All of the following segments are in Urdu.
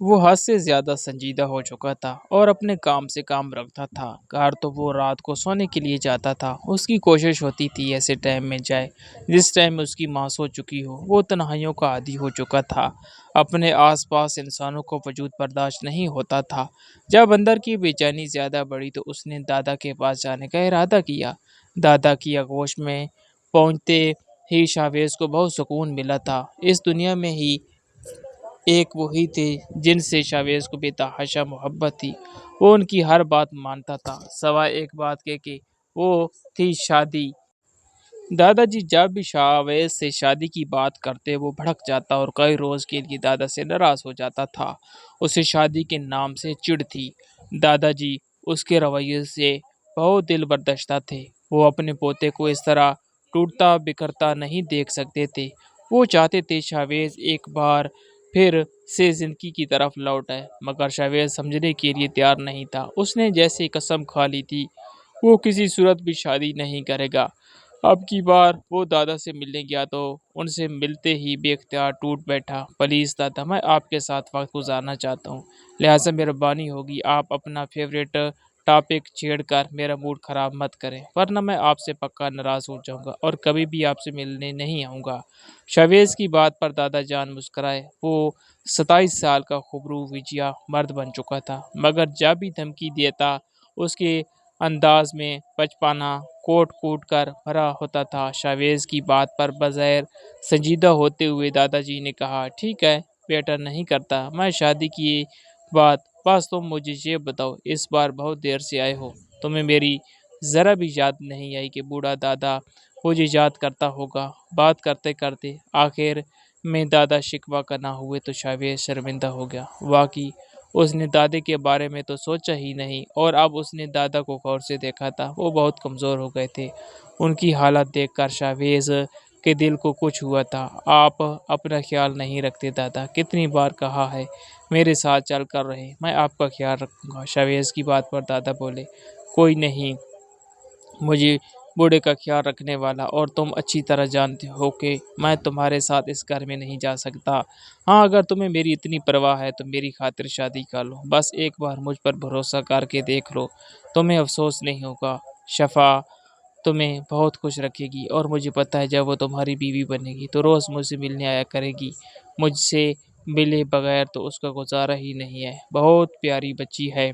وہ حد سے زیادہ سنجیدہ ہو چکا تھا اور اپنے کام سے کام رکھتا تھا۔ گھر تو وہ رات کو سونے کے لیے جاتا تھا۔ اس کی کوشش ہوتی تھی ایسے ٹائم میں جائے جس ٹائم میں اس کی ماں سو چکی ہو۔ وہ تنہائیوں کا عادی ہو چکا تھا۔ اپنے آس پاس انسانوں کو وجود برداشت نہیں ہوتا تھا۔ جب اندر کی بے چینی زیادہ بڑھی تو اس نے دادا کے پاس جانے کا ارادہ کیا۔ دادا کی آغوش میں پہنچتے ہی شاویز کو بہت سکون ملا تھا۔ اس دنیا میں ہی ایک وہی تھے جن سے شاویز کو بے تحاشا محبت تھی۔ وہ ان کی ہر بات مانتا تھا سوائے ایک بات کے کہ وہ تھی شادی۔ دادا جی جب بھی شاویز سے شادی کی بات کرتے وہ بھڑک جاتا اور کئی روز کے لیے دادا سے ناراض ہو جاتا تھا۔ اسے شادی کے نام سے چڑ تھی۔ دادا جی اس کے رویے سے بہت دل برداشتہ تھے۔ وہ اپنے پوتے کو اس طرح ٹوٹتا بکھرتا نہیں دیکھ سکتے تھے۔ وہ چاہتے تھے شاویز ایک بار پھر سے زندگی کی طرف لوٹ آئے، مگر شاویز سمجھنے کے لیے تیار نہیں تھا۔ اس نے جیسے قسم کھا لی تھی وہ کسی صورت بھی شادی نہیں کرے گا۔ اب کی بار وہ دادا سے ملنے گیا تو ان سے ملتے ہی بے اختیار ٹوٹ بیٹھا۔ پلیز دادا، میں آپ کے ساتھ وقت گزارنا چاہتا ہوں، لہٰذا مہربانی ہوگی آپ اپنا فیوریٹ ٹاپک چھیڑ کر میرا موڈ خراب مت کریں، ورنہ میں آپ سے پکا ناراض ہو جاؤں گا اور کبھی بھی آپ سے ملنے نہیں آؤں گا۔ شاویز کی بات پر دادا جان مسکرائے۔ وہ 27 سال کا خبرو وجیا مرد بن چکا تھا، مگر جب بھی دھمکی دیتا اس کے انداز میں بچپنا کوٹ کوٹ کر بھرا ہوتا تھا۔ شاویز کی بات پر بظاہر سنجیدہ ہوتے ہوئے دادا جی نے کہا، ٹھیک ہے بیٹا، نہیں کرتا میں شادی کی بات، بس تم مجھے یہ بتاؤ اس بار بہت دیر سے آئے ہو، تمہیں میری ذرا بھی یاد نہیں آئی کہ بوڑھا دادا مجھے یاد کرتا ہوگا؟ بات کرتے کرتے آخر میں دادا شکوہ کرنا ہوئے تو شاویز شرمندہ ہو گیا۔ واقعی اس نے دادے کے بارے میں تو سوچا ہی نہیں، اور اب اس نے دادا کو غور سے دیکھا تھا۔ وہ بہت کمزور ہو گئے تھے۔ ان کی حالت دیکھ کر شاویز کے دل کو کچھ ہوا تھا۔ آپ اپنا خیال نہیں رکھتے دادا، کتنی بار کہا ہے میرے ساتھ چل کر رہے، میں آپ کا خیال رکھوں گا۔ شاویز کی بات پر دادا بولے، کوئی نہیں مجھے بوڑھے کا خیال رکھنے والا، اور تم اچھی طرح جانتے ہو کہ میں تمہارے ساتھ اس گھر میں نہیں جا سکتا۔ ہاں اگر تمہیں میری اتنی پرواہ ہے تو میری خاطر شادی کر لو، بس ایک بار مجھ پر بھروسہ کر کے دیکھ لو، تمہیں افسوس نہیں ہوگا۔ شفا تمہیں بہت خوش رکھے گی، اور مجھے پتہ ہے جب وہ تمہاری بیوی بنے گی تو روز مجھ سے ملنے آیا کرے گی۔ مجھ سے ملے بغیر تو اس کا گزارا ہی نہیں ہے، بہت پیاری بچی ہے۔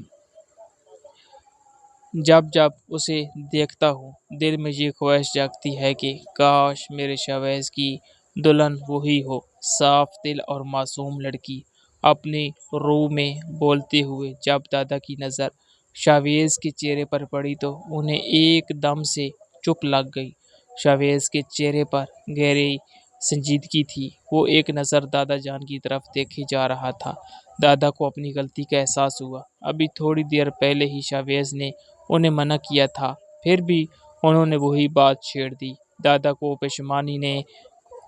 جب جب اسے دیکھتا ہوں دل میں یہ خواہش جاگتی ہے کہ کاش میرے شاویز کی دلہن وہی ہو، صاف دل اور معصوم لڑکی۔ اپنی روح میں بولتے ہوئے جب دادا کی نظر شاویز کے چہرے پر پڑی تو انہیں ایک دم سے چپ لگ گئی۔ شاویز کے چہرے پر گہری سنجیدگی تھی۔ وہ ایک نظر دادا جان کی طرف دیکھے جا رہا تھا۔ دادا کو اپنی غلطی کا احساس ہوا۔ ابھی تھوڑی دیر پہلے ہی شاویز نے انہیں منع کیا تھا، پھر بھی انہوں نے وہی بات چھیڑ دی۔ دادا کو پشیمانی نے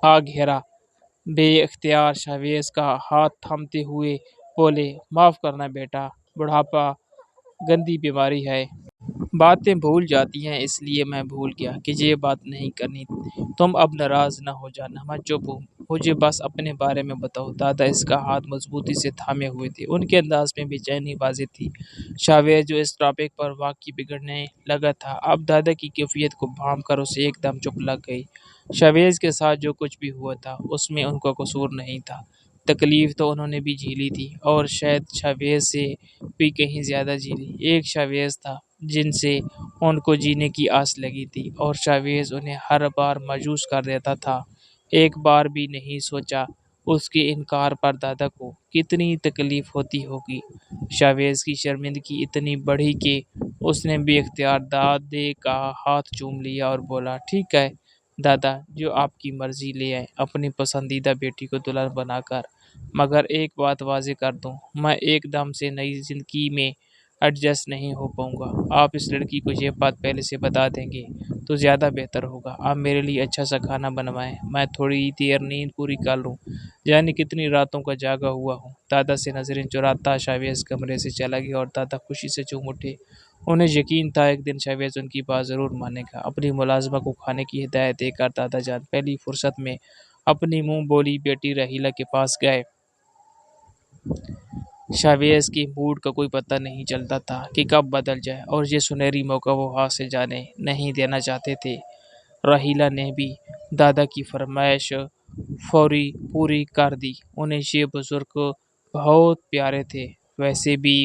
آ گھیرا۔ بے اختیار شاویز کا ہاتھ تھامتے ہوئے بولے، معاف کرنا بیٹا، بڑھاپا گندی بیماری ہے۔ باتیں بھول جاتی ہیں، اس لیے میں بھول گیا کہ یہ بات نہیں کرنی۔ تم اب ناراض نہ ہو جانا، میں چپ ہوں، مجھے بس اپنے بارے میں بتاؤ۔ دادا اس کا ہاتھ مضبوطی سے تھامے ہوئے تھے، ان کے انداز میں بے چینی واضح تھی۔ شاویز جو اس ٹاپک پر واقعی بگڑنے لگا تھا، اب دادا کی کیفیت کو بھانپ کر اسے ایک دم چپ لگ گئی۔ شاویز کے ساتھ جو کچھ بھی ہوا تھا اس میں ان کا قصور نہیں تھا، تکلیف تو انہوں نے بھی جھیلی تھی، اور شاید شاویز سے بھی کہیں زیادہ جھیلی۔ ایک شاویز تھا جن سے ان کو جینے کی آس لگی تھی، اور شاویز انہیں ہر بار مایوس کر دیتا تھا۔ ایک بار بھی نہیں سوچا اس کے انکار پر دادا کو کتنی تکلیف ہوتی ہوگی۔ شاویز کی شرمندگی اتنی بڑھی کہ اس نے بے اختیار دادے کا ہاتھ چوم لیا اور بولا، ٹھیک ہے دادا، جو آپ کی مرضی، لے آئیں اپنی پسندیدہ بیٹی کو دلہن بنا کر، مگر ایک بات واضح کر دوں، میں ایک دم سے نئی زندگی میں ایڈجسٹ نہیں ہو پاؤں گا۔ آپ اس لڑکی کو یہ بات پہلے سے بتا دیں گے تو زیادہ بہتر ہوگا۔ آپ میرے لیے اچھا سا کھانا بنوائیں، میں تھوڑی دیر نیند پوری کر لوں، یعنی کتنی راتوں کا جاگا ہوا ہوں۔ دادا سے نظریں چراتا شاویز کمرے سے چلا گیا، اور دادا خوشی سے جھوم اٹھے۔ انہیں یقین تھا ایک دن شاویز ان کی بات ضرور مانے گا۔ اپنی ملازمہ کو کھانے کی ہدایت دے کر دادا جان پہلی فرصت میں اپنی منہ بولی بیٹی رحیلہ کے پاس گئے۔ شاویز کی موڈ کا کوئی پتہ نہیں چلتا تھا کہ کب بدل جائے، اور یہ سنہری موقع وہ ہاتھ سے جانے نہیں دینا چاہتے تھے۔ راہیلہ نے بھی دادا کی فرمائش فوری پوری کر دی۔ انہیں یہ بزرگ بہت پیارے تھے۔ ویسے بھی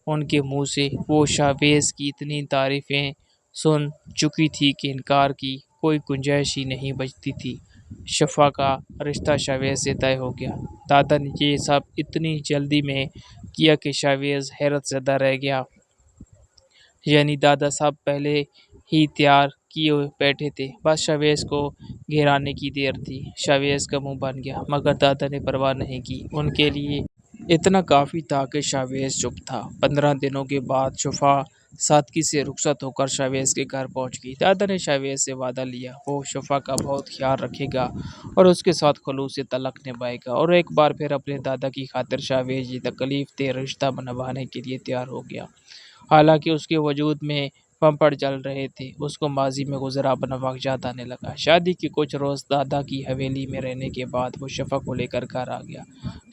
ان کے منہ سے وہ شاویز کی اتنی تعریفیں سن چکی تھی کہ انکار کی کوئی گنجائش ہی نہیں بچتی تھی۔ شفا کا رشتہ شاویز سے طے ہو گیا۔ دادا نے یہ سب اتنی جلدی میں کیا کہ شاویز حیرت زدہ رہ گیا۔ یعنی دادا صاحب پہلے ہی تیار کیے بیٹھے تھے، بس شاویز کو گھرانے کی دیر تھی۔ شاویز کا منہ بن گیا، مگر دادا نے پرواہ نہیں کی۔ ان کے لیے اتنا کافی تھا کہ شاویز چپ تھا۔ 15 دنوں کے بعد شفا سادگی سے رخصت ہو کر شاویز کے گھر پہنچ گئی۔ دادا نے شاویز سے وعدہ لیا وہ شفا کا بہت خیال رکھے گا اور اس کے ساتھ خلوص سے تعلق نبھائے گا، اور ایک بار پھر اپنے دادا کی خاطر شاویز یہ تکلیف دہ رشتہ نبھانے کے لیے تیار ہو گیا۔ حالانکہ اس کے وجود میں پمپڑ چل رہے تھے، اس کو ماضی میں گزرا اپنا وقت یاد آنے لگا۔ شادی کے کچھ روز دادا کی حویلی میں رہنے کے بعد وہ شفا کو لے کر گھر آ گیا۔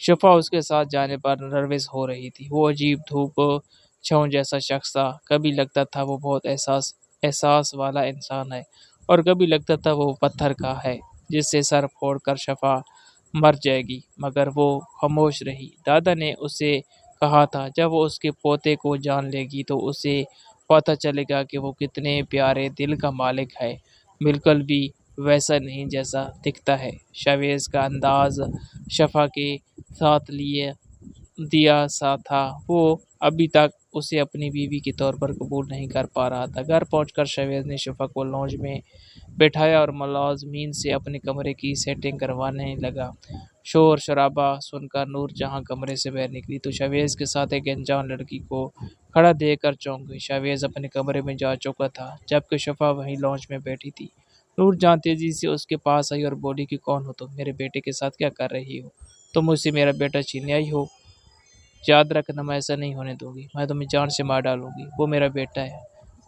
شفا اس کے ساتھ جانے پر نروس ہو رہی تھی۔ وہ عجیب دھوپ چھاؤں جیسا شخص تھا۔ کبھی لگتا تھا وہ بہت احساس والا انسان ہے، اور کبھی لگتا تھا وہ پتھر کا ہے جس سے سر پھوڑ کر شفا مر جائے گی، مگر وہ خاموش رہی۔ دادا نے اسے کہا تھا جب وہ اس کے پوتے کو جان لے گی تو اسے پتہ چلے گا کہ وہ کتنے پیارے دل کا مالک ہے، بالکل بھی ویسا نہیں جیسا دکھتا ہے۔ شاویز کا انداز شفا کے ساتھ دیا سا تھا، وہ ابھی تک اسے اپنی بیوی کے طور پر قبول نہیں کر پا رہا تھا۔ گھر پہنچ کر شاویز نے شفا کو لانج میں بٹھایا اور ملازمین سے اپنے کمرے کی سیٹنگ کروانے لگا۔ شور شرابہ سن کر نور جہاں کمرے سے باہر نکلی تو شاویز کے ساتھ ایک انجان لڑکی کو کھڑا دیکھ کر چونک گئی۔ شاویز اپنے کمرے میں جا چکا تھا جبکہ شفا وہیں لانج میں بیٹھی تھی۔ نور جہاں تیزی سے اس کے پاس آئی اور بولی کہ کون ہو تم؟ میرے بیٹے کے ساتھ کیا کر رہی ہو؟ تم مجھ سے میرا بیٹا چھیننے آئی ہو؟ یاد رکھنا میں ایسا نہیں ہونے دوں گی، میں تمہیں جان سے مار ڈالوں گی۔ وہ میرا بیٹا ہے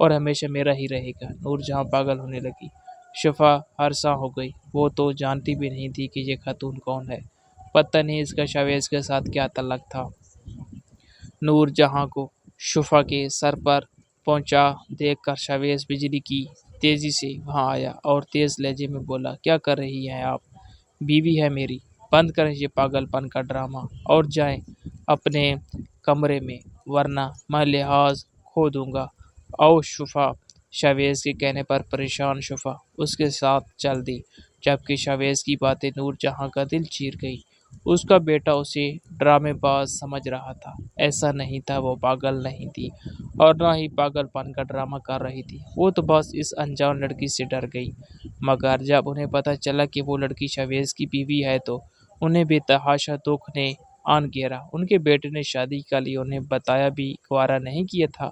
اور ہمیشہ میرا ہی رہے گا۔ نور جہاں پاگل ہونے لگی۔ شفا ہرساں ہو گئی، وہ تو جانتی بھی نہیں تھی کہ یہ خاتون کون ہے، پتہ نہیں اس کا شاویز کے ساتھ کیا تعلق تھا۔ نور جہاں کو شفا کے سر پر پہنچا دیکھ کر شاویز بجلی کی تیزی سے وہاں آیا اور تیز لہجے میں بولا کیا کر رہی ہیں آپ؟ بیوی ہے میری، بند کریں یہ پاگل پن کا ڈرامہ اور جائیں اپنے کمرے میں، ورنہ میں لحاظ کھو دوں گا۔ آؤ شفا۔ شاویز کے کہنے پر پریشان شفا اس کے ساتھ چل دی، جبکہ شاویز کی باتیں نور جہاں کا دل چیر گئی۔ اس کا بیٹا اسے ڈرامے باز سمجھ رہا تھا، ایسا نہیں تھا، وہ پاگل نہیں تھی اور نہ ہی پاگل پن کا ڈرامہ کر رہی تھی، وہ تو بس اس انجان لڑکی سے ڈر گئی۔ مگر جب انہیں پتہ چلا کہ وہ لڑکی شاویز کی بیوی ہے تو انہیں بے تحاشا دکھ نے آن گھیرا۔ ان کے بیٹے نے شادی کا لیے انہیں بتایا بھی گوارا نہیں کیا تھا۔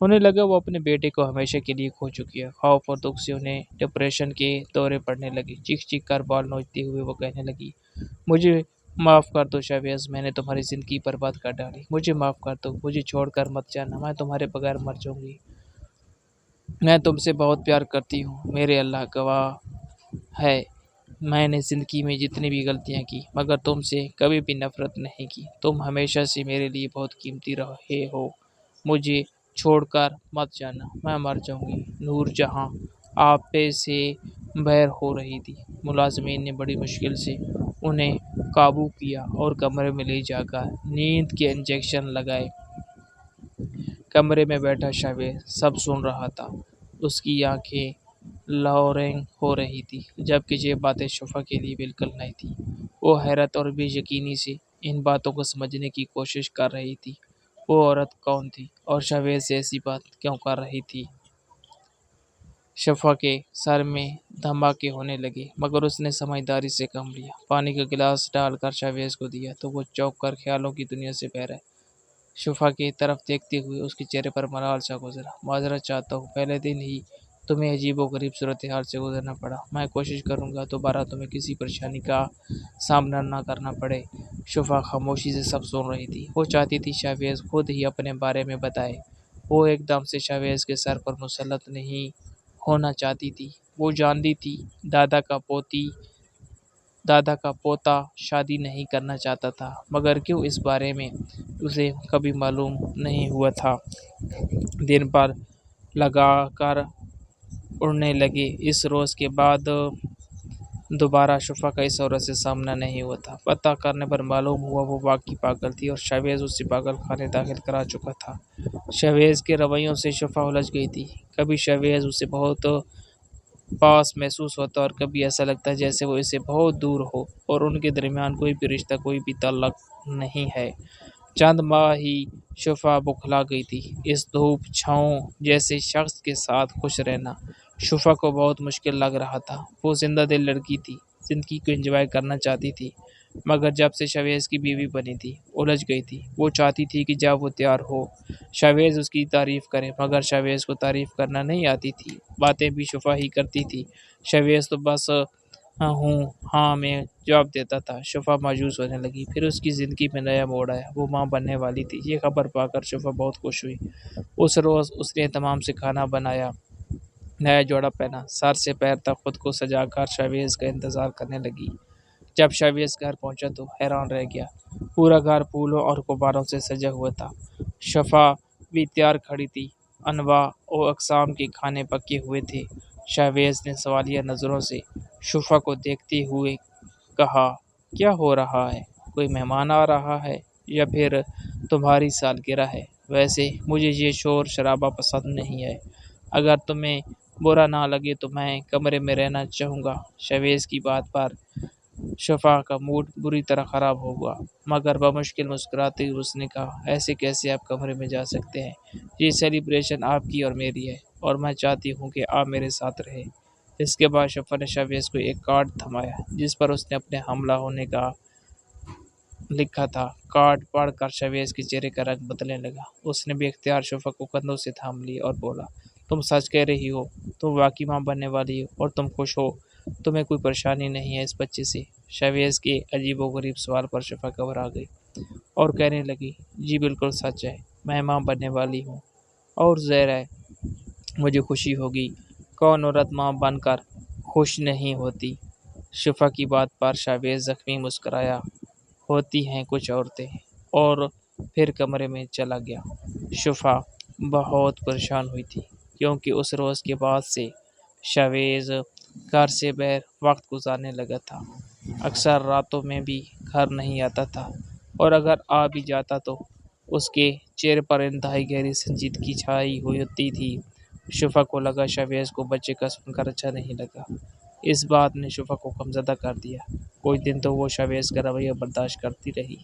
انہیں لگا وہ اپنے بیٹے کو ہمیشہ کے لیے کھو چکی ہے۔ خوف اور دکھ سے انہیں ڈپریشن کے دورے پڑنے لگے۔ چیخ چیخ کر بال نوچتے ہوئے وہ کہنے لگی مجھے معاف کر دو شاویز، میں نے تمہاری زندگی برباد کر ڈالی، مجھے معاف کر دو، مجھے چھوڑ کر مت جانا، میں تمہارے بغیر مر جاؤں گی، میں تم سے بہت پیار کرتی ہوں، میرے اللہ گواہ ہے میں نے زندگی میں جتنی بھی غلطیاں کی مگر تم سے کبھی بھی نفرت نہیں کی، تم ہمیشہ سے میرے لیے بہت قیمتی رہے ہو، مجھے چھوڑ کر مت جانا، میں مر جاؤں گی۔ نور جہاں آپے سے بہر ہو رہی تھی۔ ملازمین نے بڑی مشکل سے انہیں قابو کیا اور کمرے میں لے جا کر نیند کے انجیکشن لگائے۔ کمرے میں بیٹھا شاویز سب سن رہا تھا، اس کی آنکھیں لہریں ہو رہی تھی، جبکہ یہ باتیں شفا کے لیے بالکل نئی تھی۔ وہ حیرت اور بے یقینی سے ان باتوں کو سمجھنے کی کوشش کر رہی تھی۔ وہ عورت کون تھی اور شاویز سے ایسی بات کیوں کر رہی تھی؟ شفا کے سر میں دھماکے ہونے لگے مگر اس نے سمجھداری سے کام لیا۔ پانی کا گلاس ڈال کر شاویز کو دیا تو وہ چونک کر خیالوں کی دنیا سے بہر ہے۔ شفا کی طرف دیکھتے ہوئے اس کے چہرے پر ملال سا گزرا۔ معذرت چاہتا ہوں، پہلے دن ہی تمہیں عجیب و غریب صورتحال سے گزرنا پڑا، میں کوشش کروں گا دوبارہ تمہیں کسی پریشانی کا سامنا نہ کرنا پڑے۔ شفا خاموشی سے سب سن رہی تھی، وہ چاہتی تھی شاویز خود ہی اپنے بارے میں بتائے۔ وہ ایک دم سے شاویز کے سر پر مسلط نہیں ہونا چاہتی تھی۔ وہ جانتی تھی دادا کا پوتی دادا کا پوتا شادی نہیں کرنا چاہتا تھا، مگر کیوں اس بارے میں اسے کبھی معلوم نہیں ہوا تھا۔ دن پر لگا کر اڑنے لگے۔ اس روز کے بعد دوبارہ شفا کا اس عورت سے سامنا نہیں ہوا تھا۔ پتہ کرنے پر معلوم ہوا وہ واقعی پاگل تھی اور شاویز اسے پاگل خانے داخل کرا چکا تھا۔ شاویز کے رویوں سے شفا الجھ گئی تھی۔ کبھی شاویز اسے بہت پاس محسوس ہوتا اور کبھی ایسا لگتا جیسے وہ اسے بہت دور ہو اور ان کے درمیان کوئی بھی رشتہ، کوئی بھی تعلق نہیں ہے۔ چند ماہ ہی شفا بوکھلا گئی تھی۔ اس دھوپ چھاؤں جیسے شخص کے ساتھ خوش رہنا شفا کو بہت مشکل لگ رہا تھا۔ وہ زندہ دل لڑکی تھی، زندگی کو انجوائے کرنا چاہتی تھی، مگر جب سے شاویز کی بیوی بنی تھی الجھ گئی تھی۔ وہ چاہتی تھی کہ جب وہ تیار ہو شاویز اس کی تعریف کرے، مگر شاویز کو تعریف کرنا نہیں آتی تھی۔ باتیں بھی شفا ہی کرتی تھی، شاویز تو بس ہوں ہاں میں جواب دیتا تھا۔ شفا مایوس ہونے لگی۔ پھر اس کی زندگی میں نیا موڑ آیا، وہ ماں بننے والی تھی۔ یہ خبر پا کر شفا بہت خوش ہوئی۔ اس روز اس نے اہتمام سے کھانا بنایا، نیا جوڑا پہنا، سر سے پیر تک خود کو سجا کر شاویز کا انتظار کرنے لگی۔ جب شاویز گھر پہنچا تو حیران رہ گیا۔ پورا گھر پھولوں اور غباروں سے سجا ہوا تھا۔ شفا بھی تیار کھڑی تھی، انواع و اقسام کے کھانے پکے ہوئے تھے۔ شاویز نے سوالیہ نظروں سے شفا کو دیکھتے ہوئے کہا، کیا ہو رہا ہے؟ کوئی مہمان آ رہا ہے یا پھر تمہاری سالگرہ ہے؟ ویسے مجھے یہ شور شرابہ پسند نہیں ہے۔ اگر تمہیں برا نہ لگے تو میں کمرے میں رہنا چاہوں گا۔ شاویز کی بات پر شفا کا موڈ بری طرح خراب ہو گیا، مگر بمشکل مسکراتے ہوئے اس نے کہا، ایسے کیسے آپ کمرے میں جا سکتے ہیں؟ یہ سیلیبریشن آپ کی اور میری ہے اور میں چاہتی ہوں کہ آپ میرے ساتھ رہیں۔ اس کے بعد شفا نے شاویز کو ایک کارڈ تھمایا جس پر اس نے اپنے حاملہ ہونے کا لکھا تھا۔ کارڈ پڑھ کر شاویز کے چہرے کا رنگ بدلنے لگا۔ اس نے بے اختیار شفا کو کندھوں سے تھام لیا اور بولا، تم سچ کہہ رہی ہو؟ تم واقعی ماں بننے والی ہو اور تم خوش ہو؟ تمہیں کوئی پریشانی نہیں ہے اس بچے سے؟ شاویز کے عجیب و غریب سوال پر شفا گھبرا گئی اور کہنے لگی، جی بالکل سچ ہے، میں ماں بننے والی ہوں اور ظاہر ہے مجھے خوشی ہوگی۔ کون عورت ماں بن کر خوش نہیں ہوتی؟ شفا کی بات پر شاویز زخمی مسکرایا، ہوتی ہیں کچھ عورتیں، اور پھر کمرے میں چلا گیا۔ شفا بہت پریشان ہوئی تھی کیونکہ اس روز کے بعد سے شاویز گھر سے باہر وقت گزارنے لگا تھا۔ اکثر راتوں میں بھی گھر نہیں آتا تھا اور اگر آ بھی جاتا تو اس کے چہرے پر انتہائی گہری سنجیدگی چھائی ہوتی تھی۔ شفا کو لگا شاویز کو بچے کا سن کر اچھا نہیں لگا۔ اس بات نے شفا کو غمزدہ کر دیا۔ کچھ دن تو وہ شاویز کا رویہ برداشت کرتی رہی،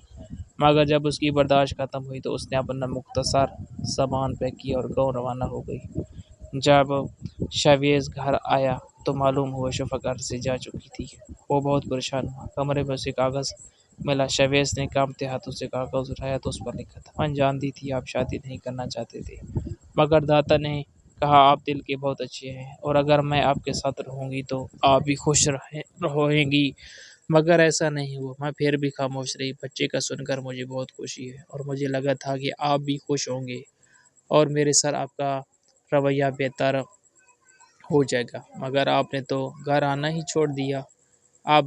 مگر جب اس کی برداشت ختم ہوئی تو اس نے اپنا مختصر سامان پیک کیا اور گاؤں روانہ ہو گئی۔ جب شاویز گھر آیا تو معلوم ہوا شفا گھر سے جا چکی تھی۔ وہ بہت پریشان ہوا۔ کمرے میں اسے کاغذ ملا۔ شاویز نے کانپتے ہاتھوں سے کاغذ اٹھایا تو اس پر لکھا تھا، میں جانتی تھی آپ شادی نہیں کرنا چاہتے تھے، مگر دادا نے کہا آپ دل کے بہت اچھے ہیں اور اگر میں آپ کے ساتھ رہوں گی تو آپ بھی خوش رہیں گی، مگر ایسا نہیں ہوا۔ میں پھر بھی خاموش رہی۔ بچے کا سن کر مجھے بہت خوشی ہے اور مجھے لگا تھا کہ آپ بھی خوش ہوں گے اور میرے ساتھ آپ کا رویہ بہتر ہو جائے گا، مگر آپ نے تو گھر آنا ہی چھوڑ دیا۔ اب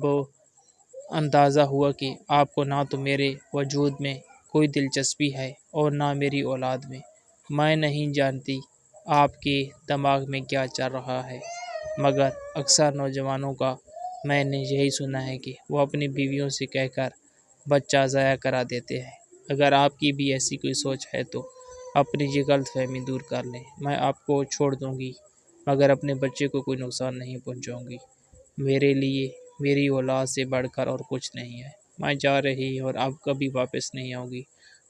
اندازہ ہوا کہ آپ کو نہ تو میرے وجود میں کوئی دلچسپی ہے اور نہ میری اولاد میں۔ میں نہیں جانتی آپ کے دماغ میں کیا چل رہا ہے، مگر اکثر نوجوانوں کا میں نے یہی سنا ہے کہ وہ اپنی بیویوں سے کہہ کر بچہ ضائع کرا دیتے ہیں۔ اگر آپ کی بھی ایسی کوئی سوچ ہے تو اپنی یہ غلط فہمی دور کر لیں۔ میں آپ کو چھوڑ دوں گی مگر اپنے بچے کو کوئی نقصان نہیں پہنچاؤں گی۔ میرے لیے میری اولاد سے بڑھ کر اور کچھ نہیں ہے۔ میں جا رہی اور اب کبھی واپس نہیں آؤں گی۔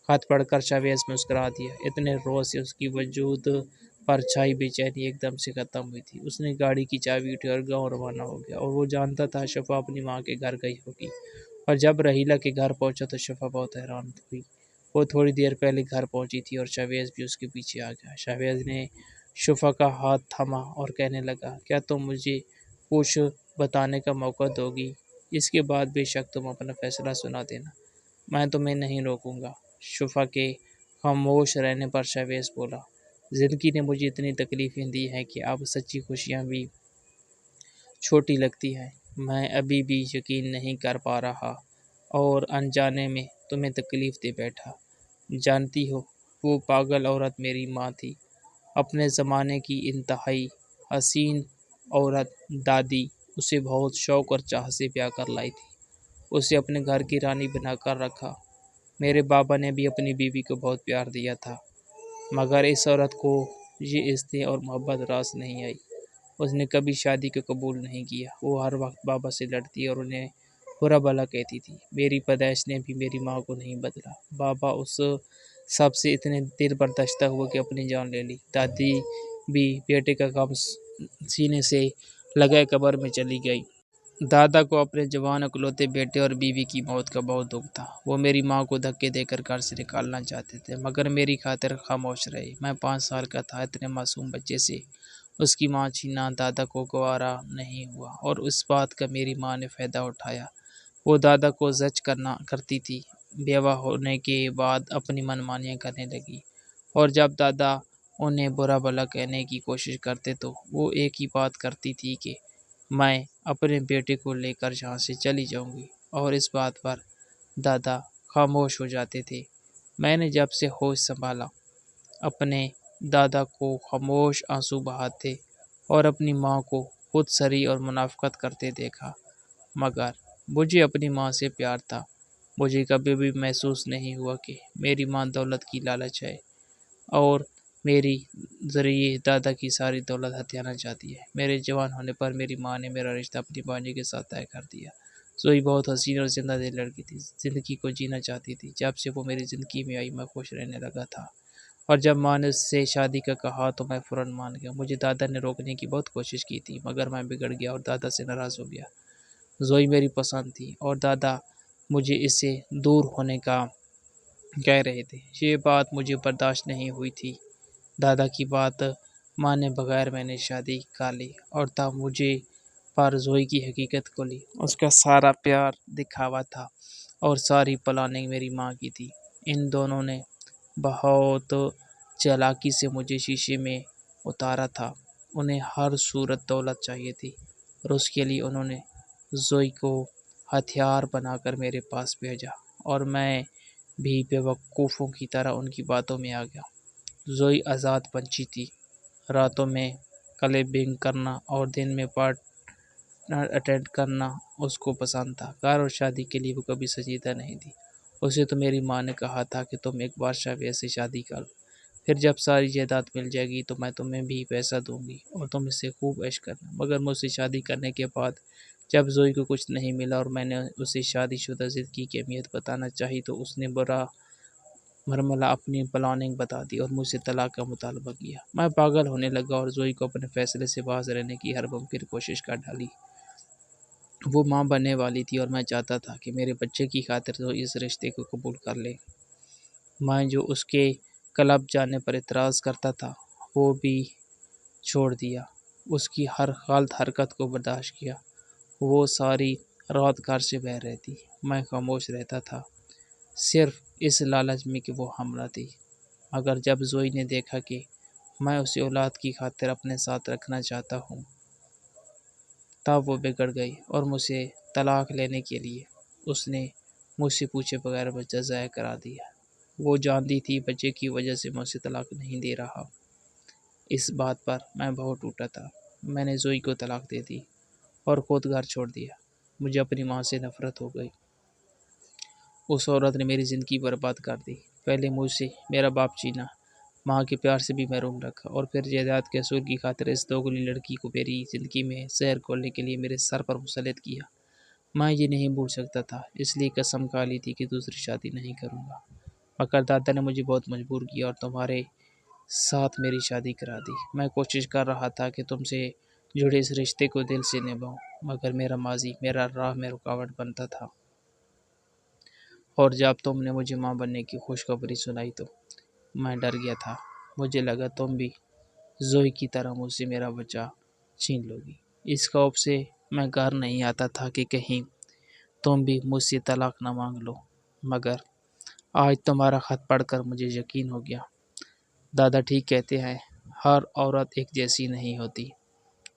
خط پڑھ کر شاویز مسکرا دیا۔ اتنے روز سے اس کی وجود پر چھائی بے چینی ایک دم سے ختم ہوئی تھی۔ اس نے گاڑی کی چابی اٹھائی اور گاؤں روانہ ہو گیا اور وہ جانتا تھا شفا اپنی ماں کے گھر گئی ہوگی۔ اور جب رحیلہ کے گھر پہنچا تو شفا بہت حیران ہوئی۔ وہ تھوڑی دیر پہلے گھر پہنچی تھی اور شاویز بھی اس کے پیچھے آ گیا۔ شاویز نے شفا کا ہاتھ تھاما اور کہنے لگا، کیا تم مجھے کچھ بتانے کا موقع دو گی؟ اس کے بعد بے شک تم اپنا فیصلہ سنا دینا، میں تمہیں نہیں روکوں گا۔ شفا کے خاموش رہنے پر شاویز بولا، زندگی نے مجھے اتنی تکلیفیں دی ہیں کہ اب سچی خوشیاں بھی چھوٹی لگتی ہیں۔ میں ابھی بھی یقین نہیں کر پا رہا اور انجانے میں تمہیں تکلیف دے بیٹھا۔ جانتی ہو وہ پاگل عورت میری ماں تھی، اپنے زمانے کی انتہائی حسین عورت۔ دادی اسے بہت شوق اور چاہ سے بیاہ کر لائی تھی، اسے اپنے گھر کی رانی بنا کر رکھا۔ میرے بابا نے بھی اپنی بیوی کو بہت پیار دیا تھا، مگر اس عورت کو یہ عزتیں اور محبت راس نہیں آئی۔ اس نے کبھی شادی کو قبول نہیں کیا، وہ ہر وقت بابا سے لڑتی اور انہیں برا بھلا کہتی تھی۔ میری پیدائش نے بھی میری ماں کو نہیں بدلا، بابا اس سب سے اتنے دل برداشتہ ہوئے کہ اپنی جان لے لی۔ دادی بھی بیٹے کا غم سینے سے لگائے قبر میں چلی گئی۔ دادا کو اپنے جوان اکلوتے بیٹے اور بیوی کی موت کا بہت دکھ تھا۔ وہ میری ماں کو دھکے دے کر گھر سے نکالنا چاہتے تھے، مگر میری خاطر خاموش رہے۔ میں 5 سال کا تھا، اتنے معصوم بچے سے اس کی ماں چھیننا دادا کو گوارا نہیں ہوا، اور اس بات کا میری ماں نے فائدہ اٹھایا۔ وہ دادا کو زج کرتی تھی، بیوہ ہونے کے بعد اپنی منمانیاں کرنے لگی، اور جب دادا انہیں برا بھلا کہنے کی کوشش کرتے تو وہ ایک ہی بات کرتی تھی کہ میں اپنے بیٹے کو لے کر یہاں سے چلی جاؤں گی، اور اس بات پر دادا خاموش ہو جاتے تھے۔ میں نے جب سے ہوش سنبھالا اپنے دادا کو خاموش آنسو بہاتے اور اپنی ماں کو خود سری اور منافقت کرتے دیکھا، مگر مجھے اپنی ماں سے پیار تھا۔ مجھے کبھی بھی محسوس نہیں ہوا کہ میری ماں دولت کی لالچ ہے اور میری ذریعے دادا کی ساری دولت ہتھیانا چاہتی ہے۔ میرے جوان ہونے پر میری ماں نے میرا رشتہ اپنی بانجی کے ساتھ طے کر دیا۔ زوئی بہت حسین اور زندہ دل لڑکی تھی، زندگی کو جینا چاہتی تھی۔ جب سے وہ میری زندگی میں آئی میں خوش رہنے لگا تھا، اور جب ماں نے اس سے شادی کا کہا تو میں فوراً مان گیا۔ مجھے دادا نے روکنے کی بہت کوشش کی تھی، مگر میں بگڑ گیا اور دادا سے ناراض ہو گیا۔ زوئی میری پسند تھی اور دادا مجھے اس سے دور ہونے کا کہہ رہے تھے۔ یہ بات مجھے برداشت نہیں ہوئی تھی۔ دادا کی بات مانے بغیر میں نے شادی کر لی، اور تب مجھے پر زوئی کی حقیقت کو لی۔ اس کا سارا پیار دکھاوا تھا اور ساری پلاننگ میری ماں کی تھی۔ ان دونوں نے بہت چالاکی سے مجھے شیشے میں اتارا تھا۔ انہیں ہر صورت دولت چاہیے تھی، اور اس کے لیے انہوں نے زوئی کو ہتھیار بنا کر میرے پاس بھیجا، اور میں بھی بیوقوفوں کی طرح ان کی باتوں میں آ گیا۔ زوئی آزاد پنچھی تھی، راتوں میں کلبنگ کرنا اور دن میں پارٹی اٹینڈ کرنا اس کو پسند تھا۔ گھر اور شادی کے لیے وہ کبھی سنجیدہ نہیں تھی۔ اسے تو میری ماں نے کہا تھا کہ تم ایک بادشاہ سے شادی کر لو، پھر جب ساری جائیداد مل جائے گی تو میں تمہیں بھی پیسہ دوں گی اور تم اس سے خوب عیش کرنا۔ مگر مجھ سے شادی کرنے کے بعد جب زوئی کو کچھ نہیں ملا اور میں نے اسے شادی شدہ زندگی کی اہمیت بتانا چاہی تو اس نے برا مرملہ اپنی پلاننگ بتا دی اور مجھ سے طلاق کا مطالبہ کیا۔ میں پاگل ہونے لگا اور زوئی کو اپنے فیصلے سے باز رہنے کی ہر ممکن کوشش کر ڈالی۔ وہ ماں بننے والی تھی اور میں چاہتا تھا کہ میرے بچے کی خاطر وہ اس رشتے کو قبول کر لے۔ میں جو اس کے کلب جانے پر اعتراض کرتا تھا وہ بھی چھوڑ دیا، اس کی ہر غلط حرکت کو برداشت کیا۔ وہ ساری رات گھر سے باہر رہتی، میں خاموش رہتا تھا، صرف اس لالچ میں کہ وہ حاملہ تھی۔ مگر جب زوئی نے دیکھا کہ میں اسے اولاد کی خاطر اپنے ساتھ رکھنا چاہتا ہوں تب وہ بگڑ گئی اور مجھ سے طلاق لینے کے لیے اس نے مجھ سے پوچھے بغیر بچہ ضائع کرا دیا۔ وہ جانتی تھی بچے کی وجہ سے میں اسے طلاق نہیں دے رہا۔ اس بات پر میں بہت ٹوٹا تھا۔ میں نے زوئی کو طلاق دے دی اور خود گھر چھوڑ دیا۔ مجھے اپنی ماں سے نفرت ہو گئی۔ اس عورت نے میری زندگی برباد کر دی۔ پہلے مجھ سے میرا باپ چھینا، ماں کے پیار سے بھی محروم رکھا، اور پھر جائیداد کے اصول کی خاطر اس دوگلی لڑکی کو میری زندگی میں زہر گھولنے کے لیے میرے سر پر مسلط کیا۔ میں یہ نہیں بھول سکتا تھا، اس لیے قسم کھا لی تھی کہ دوسری شادی نہیں کروں گا، مگر دادا نے مجھے بہت مجبور کیا اور تمہارے ساتھ میری شادی کرا دی۔ میں کوشش کر رہا تھا کہ تم سے جڑے اس رشتے کو دل سے نبھاؤں، مگر میرا ماضی میرا راہ میں رکاوٹ بنتا تھا، اور جب تم نے مجھے ماں بننے کی خوشخبری سنائی تو میں ڈر گیا تھا۔ مجھے لگا تم بھی زوئی کی طرح مجھ سے میرا بچہ چھین لو گی۔ اس خوف سے میں گھر نہیں آتا تھا کہ کہیں تم بھی مجھ سے طلاق نہ مانگ لو، مگر آج تمہارا خط پڑھ کر مجھے یقین ہو گیا۔ دادا ٹھیک کہتے ہیں، ہر عورت ایک جیسی نہیں ہوتی۔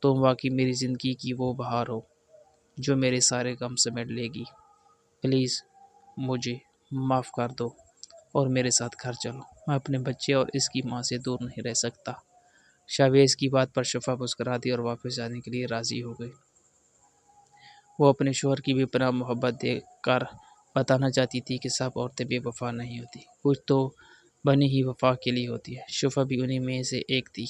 تم واقعی میری زندگی کی وہ بہار ہو جو میرے سارے غم سمیٹ لے گی۔ پلیز مجھے معاف کر دو اور میرے ساتھ گھر چلو، میں اپنے بچے اور اس کی ماں سے دور نہیں رہ سکتا۔ شاویز کی بات پر شفا مسکرا دی اور واپس جانے کے لیے راضی ہو گئی۔ وہ اپنے شوہر کی بے پناہ محبت دیکھ کر بتانا چاہتی تھی کہ سب عورتیں بے وفا نہیں ہوتی، کچھ تو بنی ہی وفا کے لیے ہوتی ہے۔ شفا بھی انہی میں سے ایک تھی۔